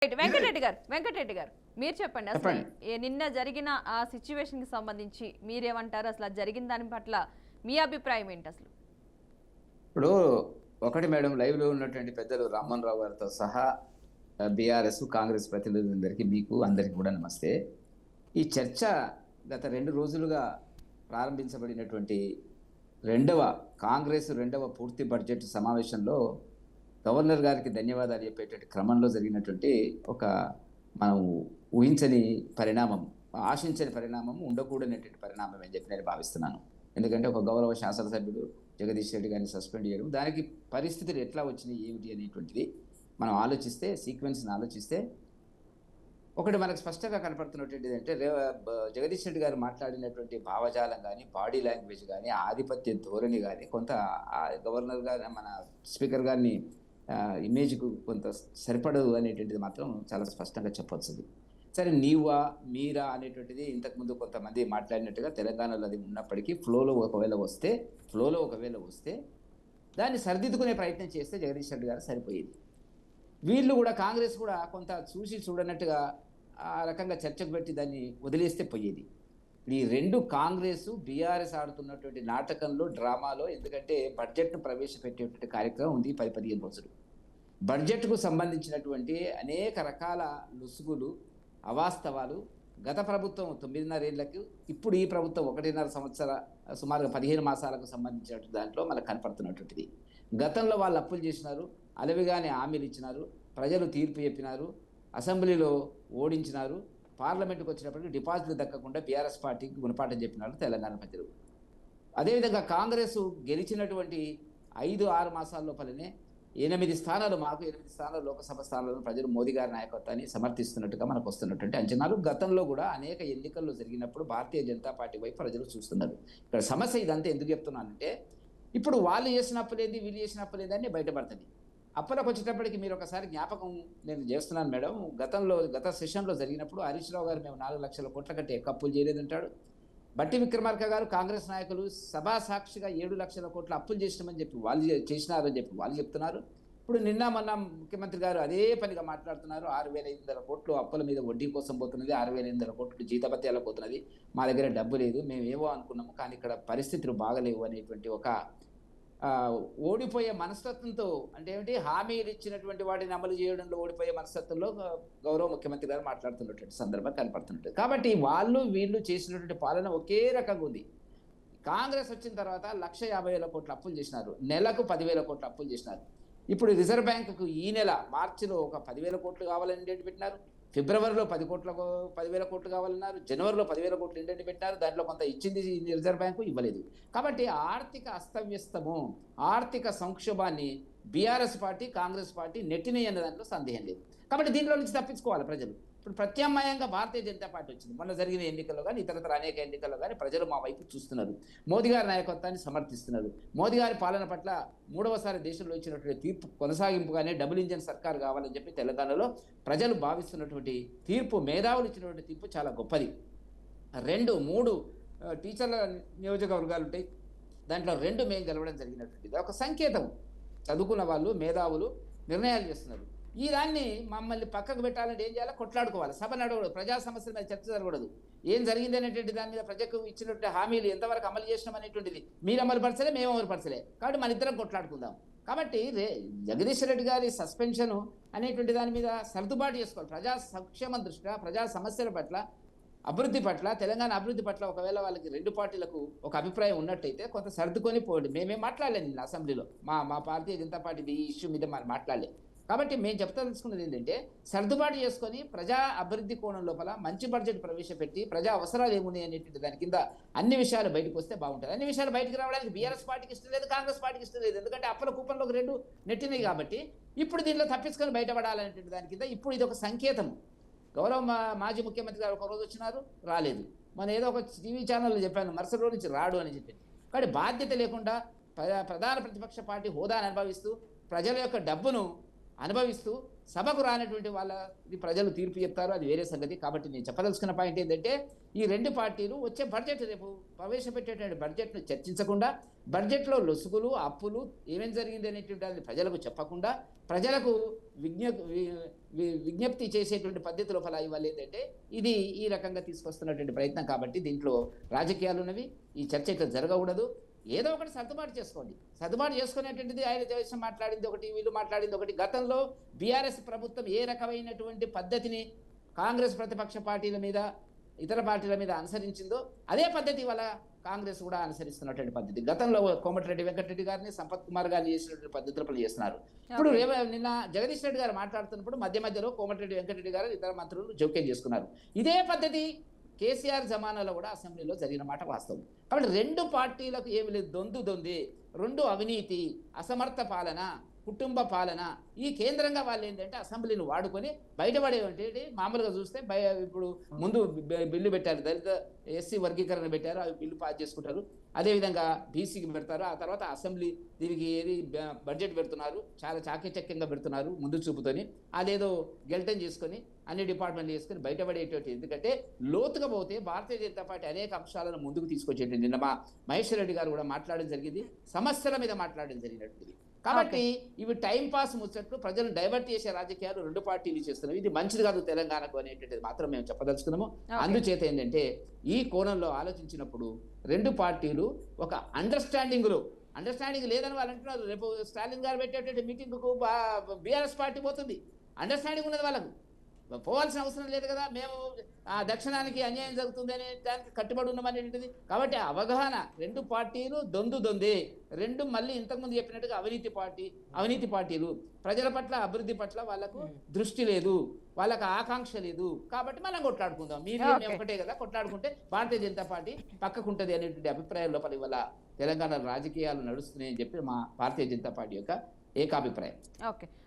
వెంకటరెడ్డి గారు మీరు చెప్పండి అసలు నిన్న జరిగిన ఆ సిచ్యువేషన్ కి సంబంధించి మీరేమంటారు? అసలు జరిగిన దాని పట్ల మీ అభిప్రాయం ఏంటి అసలు? ఇప్పుడు ఒకటి మేడం, లైవ్ లో ఉన్నటువంటి పెద్దలు రామ్మోహన్ రావు గారితో సహా బీఆర్ఎస్ కాంగ్రెస్ ప్రతినిధులందరికీ మీకు అందరికీ కూడా నమస్తే. ఈ చర్చ గత 2 రోజులుగా ప్రారంభించబడినటువంటి కాంగ్రెస్ రెండవ పూర్తి బడ్జెట్ సమావేశంలో గవర్నర్ గారికి ధన్యవాదాలు చెప్పేటువంటి క్రమంలో జరిగినటువంటి ఒక మనం ఊహించని పరిణామం, ఆశించని పరిణామం, ఉండకూడనటువంటి పరిణామం అని చెప్పి నేను భావిస్తున్నాను. ఎందుకంటే ఒక గౌరవ శాసనసభ్యుడు జగదీష్ రెడ్డి గారిని సస్పెండ్ చేయడం, దానికి పరిస్థితులు ఎట్లా వచ్చినాయి ఏమిటి అనేటువంటిది మనం ఆలోచిస్తే, సీక్వెన్స్ని ఆలోచిస్తే ఒకటి మనకు స్పష్టంగా కనపడుతున్నటువంటిది అంటే జగదీష్ రెడ్డి గారు మాట్లాడినటువంటి భావజాలం కానీ, బాడీ లాంగ్వేజ్ కానీ, ఆధిపత్య ధోరణి కానీ కొంత గవర్నర్ గారు మన స్పీకర్ గారిని ఇమేజ్కు కొంత సరిపడదు అనేటువంటిది మాత్రం చాలా స్పష్టంగా చెప్పవచ్చుది. సరే, నీవా మీరా అనేటువంటిది ఇంతకుముందు కొంతమంది మాట్లాడినట్టుగా తెలంగాణలో అది ఉన్నప్పటికీ ఫ్లోలో ఒకవేళ వస్తే దాన్ని సరిదిద్దుకునే ప్రయత్నం చేస్తే జగదీష్ రెడ్డి గారు సరిపోయేది. వీళ్ళు కూడా కాంగ్రెస్ కూడా కొంత చూసి చూడనట్టుగా ఆ రకంగా చర్చకు పెట్టి దాన్ని వదిలేస్తే పోయేది. ఈ రెండు కాంగ్రెస్ బీఆర్ఎస్ ఆడుతున్నటువంటి నాటకంలో, డ్రామాలో, ఎందుకంటే బడ్జెట్ను ప్రవేశపెట్టేటువంటి కార్యక్రమం ఉంది 10-15 రోజులు. బడ్జెట్కు సంబంధించినటువంటి అనేక రకాల లుసుగులు, అవాస్తవాలు గత ప్రభుత్వం 9.5 ఏళ్లకు, ఇప్పుడు ఈ ప్రభుత్వం 1.5 సంవత్సర సుమారుగా 15 మాసాలకు సంబంధించినటువంటి దాంట్లో మనకు కనపడుతున్నటువంటిది. గతంలో వాళ్ళు అప్పులు చేసినారు, అలవిగానే హామీలు ఇచ్చినారు, ప్రజలు తీర్పు చెప్పినారు, అసెంబ్లీలో ఓడించినారు, పార్లమెంట్కి వచ్చినప్పటికీ డిపాజిట్లు దక్కకుండా బీఆర్ఎస్ పార్టీకి గుణపాఠం చెప్పినారు తెలంగాణ ప్రజలు. అదేవిధంగా కాంగ్రెస్ గెలిచినటువంటి 5-6 మాసాల లోపలనే 8 స్థానాలు, మాకు 8 స్థానాలు లోకసభ స్థానాలను ప్రజలు మోదీ గారి నాయకత్వాన్ని సమర్థిస్తున్నట్టుగా మనకు వస్తున్నటువంటి అంచనాలు. గతంలో కూడా అనేక ఎన్నికల్లో జరిగినప్పుడు భారతీయ జనతా పార్టీ వైపు ప్రజలు చూస్తున్నారు. ఇక్కడ సమస్య ఇదంతా ఎందుకు చెప్తున్నానంటే, ఇప్పుడు వాళ్ళు చేసిన అప్పులేంది, వీళ్ళు చేసిన అప్పులేంది అని బయటపడుతుంది. అప్పులకు వచ్చేటప్పటికి మీరు ఒకసారి జ్ఞాపకం నేను చేస్తున్నాను మేడం. గత సెషన్లో జరిగినప్పుడు హరీష్ రావు గారు మేము 4 లక్షల కోట్ల కంటే ఎక్కువ అప్పులు చేయలేదంటాడు. బట్టి విక్రమార్క గారు కాంగ్రెస్ నాయకులు సభా సాక్షిగా 7 లక్షల కోట్ల అప్పులు చేసినామని చెప్పి వాళ్ళు చేసినారని చెప్పి వాళ్ళు చెప్తున్నారు. ఇప్పుడు నిన్న మొన్న ముఖ్యమంత్రి గారు అదే పనిగా మాట్లాడుతున్నారు. 6,500 కోట్లు అప్పుల మీద వడ్డీ కోసం పోతున్నది, 6,500 కోట్లు జీతభత్యాలకు పోతున్నది, మా దగ్గర డబ్బు లేదు, మేము ఏవో అనుకున్నాము కానీ ఇక్కడ పరిస్థితులు బాగలేవు అనేటువంటి ఒక ఓడిపోయే మనస్తత్వంతో, అంటే ఏమిటి, హామీలు ఇచ్చినటువంటి వాటిని అమలు చేయడంలో ఓడిపోయే మనస్తత్వంలో గౌరవ ముఖ్యమంత్రి గారు మాట్లాడుతున్నటువంటి సందర్భం కనపడుతున్నట్టు. కాబట్టి వాళ్ళు వీళ్ళు చేసినటువంటి పాలన ఒకే రకంగా ఉంది. కాంగ్రెస్ వచ్చిన తర్వాత 1,50,000 కోట్ల అప్పులు చేసినారు, నెలకు 10,000 కోట్ల అప్పులు చేసినారు. ఇప్పుడు రిజర్వ్ బ్యాంకుకు ఈ నెల మార్చిలో ఒక 10,000 కోట్లు కావాలని డేట్ పెట్టినారు, ఫిబ్రవరిలో 10,000 కోట్లు కావాలన్నారు, జనవరిలో 10,000 కోట్లు ఇండెంట్ పెట్టారు. దాంట్లో కొంత ఇచ్చింది రిజర్వ్ బ్యాంకు, ఇవ్వలేదు. కాబట్టి ఆర్థిక అస్తవ్యస్తము, ఆర్థిక సంక్షోభాన్ని బీఆర్ఎస్ పార్టీ, కాంగ్రెస్ పార్టీ నెట్టినాయి అన్న దాంట్లో సందేహం లేదు. కాబట్టి దీంట్లో నుంచి తప్పించుకోవాలి ప్రజలు. ఇప్పుడు ప్రత్యామ్నాయంగా భారతీయ జనతా పార్టీ వచ్చింది. మొన్న జరిగిన ఎన్నికల్లో కానీ, ఇతరతర అనేక ఎన్నికల్లో కానీ ప్రజలు మా వైపు చూస్తున్నారు, మోదీ గారి నాయకత్వాన్ని సమర్థిస్తున్నారు. మోదీ గారి పాలన పట్ల 3వసారి దేశంలో ఇచ్చినటువంటి తీర్పు కొనసాగింపుగానే డబుల్ ఇంజన్ సర్కార్ కావాలని చెప్పి తెలంగాణలో ప్రజలు భావిస్తున్నటువంటి తీర్పు, మేధావులు ఇచ్చినటువంటి తీర్పు చాలా గొప్పది. 2-3 టీచర్ల నియోజకవర్గాలు ఉంటాయి, దాంట్లో 2 మేము గెలవడం జరిగినటువంటిది ఒక సంకేతం. చదువుకున్న వాళ్ళు, మేధావులు నిర్ణయాలు చేస్తున్నారు. ఈ దాన్ని మమ్మల్ని పక్కకు పెట్టాలంటే ఏం చేయాలి? కొట్లాడుకోవాలి, సభ నడవదు, ప్రజా సమస్యల మీద చర్చ జరగకూడదు, ఏం జరిగింది అనేటువంటి దాని మీద ప్రజలకు ఇచ్చినటువంటి హామీలు ఎంతవరకు అమలు చేసినాం అనేటువంటిది మీరు అమలు పరచలే, మేము అమలు పరచలే, కాబట్టి మన ఇద్దరం కొట్లాడుకుందాం. కాబట్టి జగదీష్ రెడ్డి గారి సస్పెన్షన్ అనేటువంటి దాని మీద సర్దుబాటు చేసుకోవాలి. ప్రజా సంక్షేమం దృష్ట్యా, ప్రజా సమస్యల పట్ల, అభివృద్ధి పట్ల, తెలంగాణ అభివృద్ధి పట్ల ఒకవేళ వాళ్ళకి 2 పార్టీలకు ఒక అభిప్రాయం ఉన్నట్టయితే కొంత సర్దుకొని పోండి. మేమేం మాట్లాడలేదు నిన్న అసెంబ్లీలో, మా భారతీయ జనతా పార్టీ ఈ ఇష్యూ మీద మనం మాట్లాడలేదు. కాబట్టి మేము తెలుసుకున్నది ఏంటంటే, సర్దుబాటు చేసుకొని ప్రజా అభివృద్ధి కోణం లోపల మంచి బడ్జెట్ ప్రవేశపెట్టి ప్రజా అవసరాలు ఏమున్నాయి అనేటువంటి దాని కింద అన్ని విషయాలు బయటకు వస్తే బాగుంటుంది. అన్ని విషయాలు బయటకు రావడానికి బీఆర్ఎస్ పార్టీకి ఇష్టం లేదు, కాంగ్రెస్ పార్టీకి ఇష్టం లేదు. ఎందుకంటే అప్పుల కూపంలోకి 2 నెట్టినాయి కాబట్టి ఇప్పుడు దీనిలో తప్పించుకొని బయటపడాలనేటువంటి దాని కింద ఇప్పుడు ఇది ఒక సంకేతం. గౌరవ మాజీ ముఖ్యమంత్రి గారు ఒకరోజు వచ్చినారు, రాలేదు. మనం ఏదో ఒక టీవీ ఛానల్లో చెప్పాను, మరుసటి రోజు నుంచి రాడు అని చెప్పి. కాబట్టి బాధ్యత లేకుండా ప్రధాన ప్రతిపక్ష పార్టీ హోదాను అనుభవిస్తూ, ప్రజల యొక్క డబ్బును అనుభవిస్తూ, సభకు రానటువంటి వాళ్ళది ప్రజలు తీర్పు చెప్తారు, అది వేరే సంగతి. కాబట్టి నేను చెప్పదలుచుకున్న పాయింట్ ఏంటంటే ఈ రెండు పార్టీలు వచ్చే బడ్జెట్ రేపు ప్రవేశపెట్టేటువంటి బడ్జెట్ను చర్చించకుండా, బడ్జెట్లో లొసుగులు అప్పులు ఏమేం జరిగింది అనేటువంటి అది ప్రజలకు చెప్పకుండా, ప్రజలకు విజ్ఞప్తి చేసేటువంటి పద్ధతి లోపల ఇవాళ ఏంటంటే ఇది ఈ రకంగా తీసుకొస్తున్నటువంటి ప్రయత్నం. కాబట్టి దీంట్లో రాజకీయాలు ఉన్నవి, ఈ చర్చ ఇట్లా జరగకూడదు. ఏదో ఒకటి సర్దుబాటు చేసుకోండి. సర్దుబాటు చేసుకునేటువంటిది ఆయన దేశం మాట్లాడింది ఒకటి, వీళ్ళు మాట్లాడింది ఒకటి. గతంలో బీఆర్ఎస్ ప్రభుత్వం ఏ రకమైనటువంటి పద్ధతిని కాంగ్రెస్ ప్రతిపక్ష పార్టీల మీద ఇతర పార్టీల మీద అనుసరించిందో అదే పద్ధతి వల్ల కాంగ్రెస్ కూడా అనుసరిస్తున్నటువంటి పద్ధతి. గతంలో కోమటిరెడ్డి వెంకటరెడ్డి గారిని, సంపత్ కుమార్ గారిని చేసినటువంటి పద్ధతులు చేస్తున్నారు. ఇప్పుడు నిన్న జగదీష్ రెడ్డి గారు మాట్లాడుతున్నప్పుడు మధ్యలో కోమటిరెడ్డి వెంకటరెడ్డి గారు ఇతర మంత్రులు జోక్యం చేసుకున్నారు. ఇదే పద్ధతి కేసీఆర్ జమానాలో కూడా అసెంబ్లీలో జరిగిన మాట వాస్తవం. కాబట్టి రెండు పార్టీలకు ఏమి లేదు, దొంది, రెండు అవినీతి, అసమర్థ పాలన, కుటుంబ పాలన. ఈ కేంద్రంగా వాళ్ళు ఏంటంటే అసెంబ్లీని వాడుకొని బయటపడేవంటి. మామూలుగా చూస్తే ఇప్పుడు ముందు బిల్లు పెట్టారు, దళిత ఎస్సీ వర్గీకరణ పెట్టారు, అవి బిల్లు పాస్ చేసుకుంటారు. అదేవిధంగా బీసీకి పెడతారు. ఆ తర్వాత అసెంబ్లీ దీనికి ఏది బడ్జెట్ పెడుతున్నారు, చాలా చాకచక్యంగా పెడుతున్నారు ముందు చూపుతోని. అదేదో గెల్టన్ చేసుకొని అన్ని డిపార్ట్మెంట్లు చేసుకొని బయటపడేటువంటి. ఎందుకంటే లోతుగా పోతే భారతీయ జనతా పార్టీ అనేక అంశాలను ముందుకు తీసుకొచ్చేటువంటి. నిన్న మా మహేశ్వర్ రెడ్డి గారు కూడా మాట్లాడడం జరిగింది, సమస్యల మీద మాట్లాడడం జరిగినట్టుంది. కాబట్టి ఇవి టైం పాస్ ముచ్చట్లు, ప్రజలను డైవర్ట్ చేసే రాజకీయాలు రెండు పార్టీలు చేస్తున్నాయి. ఇది మంచిది కాదు తెలంగాణకు అనేటువంటిది మాత్రం మేము చెప్పదలుచుకున్నాము. అందుచేత ఏంటంటే ఈ కోణంలో ఆలోచించినప్పుడు రెండు పార్టీలు ఒక అండర్స్టాండింగ్ లేదని వాళ్ళు అంటున్నారు. రేపు స్టాలిన్ గారు పెట్టేటువంటి మీటింగ్కు బీఆర్ఎస్ పార్టీ పోతుంది. అండర్స్టాండింగ్ ఉన్నది వాళ్ళకు, పోవాల్సిన అవసరం లేదు కదా. మేము దక్షిణానికి అన్యాయం జరుగుతుంది అనే దానికి కట్టుబడి ఉన్నామనేటువంటిది. కాబట్టి అవగాహన, రెండు పార్టీలు దొందే, రెండు మళ్ళీ ఇంతకుముందు చెప్పినట్టుగా అవినీతి పార్టీలు. ప్రజల పట్ల అభివృద్ధి పట్ల వాళ్ళకు దృష్టి లేదు, వాళ్ళకు ఆకాంక్ష లేదు. కాబట్టి మనం కొట్లాడుకుందాం, మీరు ఒకటే కదా, కొట్లాడుకుంటే భారతీయ జనతా పార్టీ పక్కకుంటది అనేటువంటి అభిప్రాయం లోపల ఇవాళ తెలంగాణ రాజకీయాలు నడుస్తున్నాయని చెప్పి మా భారతీయ జనతా పార్టీ యొక్క ఏకాభిప్రాయం. ఓకే.